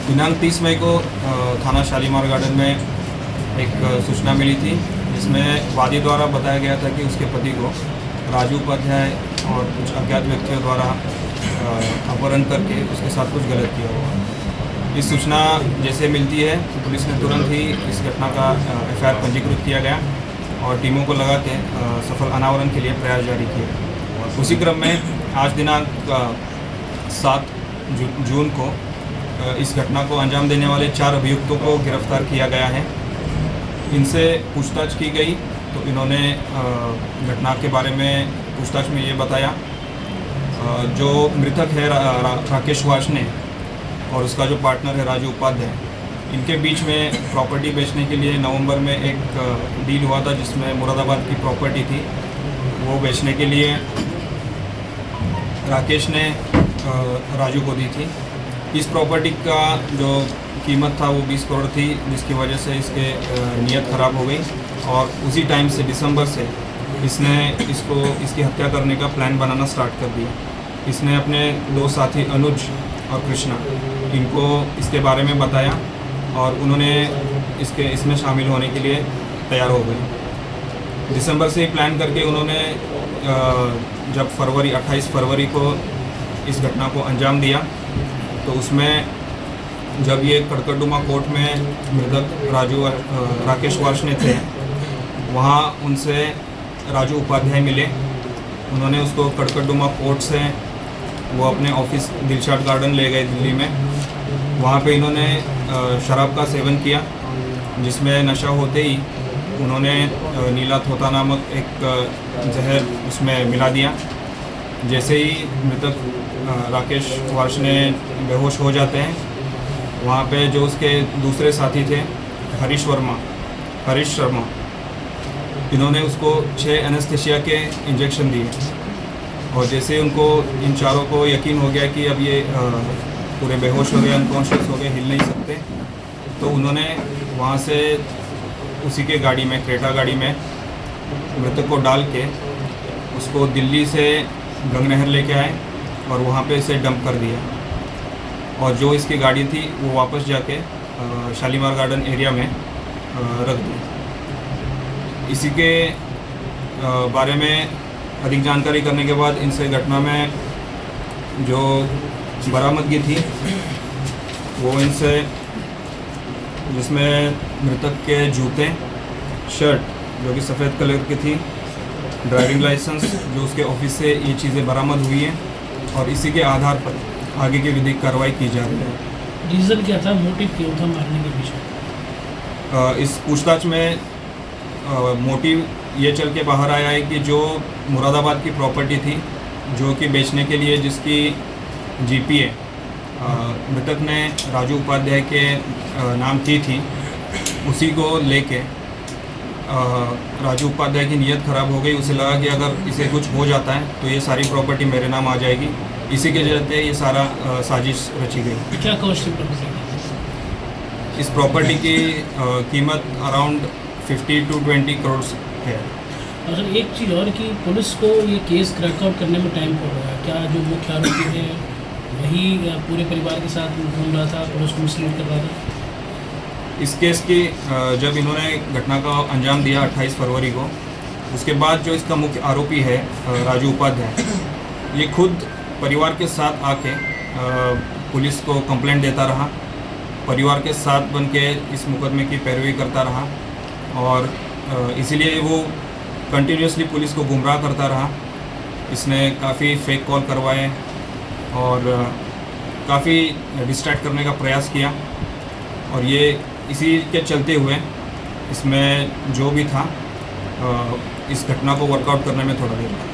दिनांक 30 मई को थाना शालीमार गार्डन में एक सूचना मिली थी, जिसमें वादी द्वारा बताया गया था कि उसके पति को राजू उपाध्याय और कुछ अज्ञात व्यक्तियों द्वारा अपहरण करके उसके साथ कुछ गलत किया हुआ। इस सूचना जैसे मिलती है तो पुलिस ने तुरंत ही इस घटना का एफआईआर पंजीकृत किया गया और टीमों को लगा के सफल अनावरण के लिए प्रयास जारी किए। उसी क्रम में आज दिनांक 7 जून को इस घटना को अंजाम देने वाले 4 अभियुक्तों को गिरफ्तार किया गया है। इनसे पूछताछ की गई तो इन्होंने घटना के बारे में पूछताछ में ये बताया, जो मृतक है राकेश वार्ष्णे और उसका जो पार्टनर है राजू उपाध्याय, इनके बीच में प्रॉपर्टी बेचने के लिए नवंबर में एक डील हुआ था, जिसमें मुरादाबाद की प्रॉपर्टी थी वो बेचने के लिए राकेश ने राजू को दी थी। इस प्रॉपर्टी का जो कीमत था वो 20 करोड़ थी, जिसकी वजह से इसके नीयत ख़राब हो गई और उसी टाइम से दिसंबर से इसने इसकी हत्या करने का प्लान बनाना स्टार्ट कर दिया। इसने अपने 2 साथी अनुज और कृष्णा इनको इसके बारे में बताया और उन्होंने इसमें शामिल होने के लिए तैयार हो गए। दिसंबर से ही प्लान करके उन्होंने जब 28 फरवरी को इस घटना को अंजाम दिया तो उसमें जब ये कड़कड़डुमा कोर्ट में मृतक राकेश वार्ष्णे थे, वहाँ उनसे राजू उपाध्याय मिले। उन्होंने उसको कड़कड़डुमा कोर्ट से वो अपने ऑफिस दिलशाद गार्डन ले गए दिल्ली में। वहाँ पे इन्होंने शराब का सेवन किया, जिसमें नशा होते ही उन्होंने नीला थोता नामक एक जहर उसमें मिला दिया। जैसे ही मृतक राकेश वार्ष्णे बेहोश हो जाते हैं, वहाँ पे जो उसके दूसरे साथी थे हरीश शर्मा, इन्होंने उसको 6 एनेस्थीसिया के इंजेक्शन दिए और जैसे उनको इन चारों को यकीन हो गया कि अब ये पूरे बेहोश हो गए, अनकॉन्शियस हो गए, हिल नहीं सकते, तो उन्होंने वहाँ से उसी के गाड़ी में, क्रेटा गाड़ी में मृतक को डाल के उसको दिल्ली से गंगनहर लेके आए और वहाँ पे इसे डंप कर दिया और जो इसकी गाड़ी थी वो वापस जाके शालीमार गार्डन एरिया में रख दी। इसी के बारे में अधिक जानकारी करने के बाद इनसे घटना में जो बरामदगी थी वो इनसे, जिसमें मृतक के जूते, शर्ट जो कि सफ़ेद कलर की थी, ड्राइविंग लाइसेंस जो उसके ऑफिस से ये चीज़ें बरामद हुई हैं और इसी के आधार पर आगे की विधिक कार्रवाई की जा रही है। रीज़न क्या था, मोटिव क्यों था मारने के पीछे? इस पूछताछ में मोटिव ये चल के बाहर आया है कि जो मुरादाबाद की प्रॉपर्टी थी जो कि बेचने के लिए जिसकी जीपीए मृतक ने राजू उपाध्याय के नाम की थी, उसी को लेके राजू उपाध्याय की नीयत ख़राब हो गई। उसे लगा कि अगर इसे कुछ हो जाता है तो ये सारी प्रॉपर्टी मेरे नाम आ जाएगी। इसी के चलते ये सारा साजिश रची गई। क्या कॉस्ट थी प्रॉपर्टी? इस प्रॉपर्टी की कीमत अराउंड 15 to 20 करोड़ है। और सर एक चीज़ और कि पुलिस को ये केस क्रैक आउट करने में टाइम पड़ रहा है, क्या जो मुख्य आरोपी है वही पूरे परिवार के साथ घूम रहा था, पुलिस को मिसलीड कर रहा था? इस केस की जब इन्होंने घटना का अंजाम दिया 28 फरवरी को, उसके बाद जो इसका मुख्य आरोपी है राजू उपाध्याय, ये खुद परिवार के साथ आके पुलिस को कंप्लेंट देता रहा, परिवार के साथ बन के इस मुकदमे की पैरवी करता रहा और इसीलिए वो कंटिन्यूसली पुलिस को गुमराह करता रहा। इसने काफ़ी फेक कॉल करवाए और काफ़ी डिस्ट्रैक्ट करने का प्रयास किया और ये इसी के चलते हुए इसमें जो भी था इस घटना को वर्कआउट करने में थोड़ा देर लगा।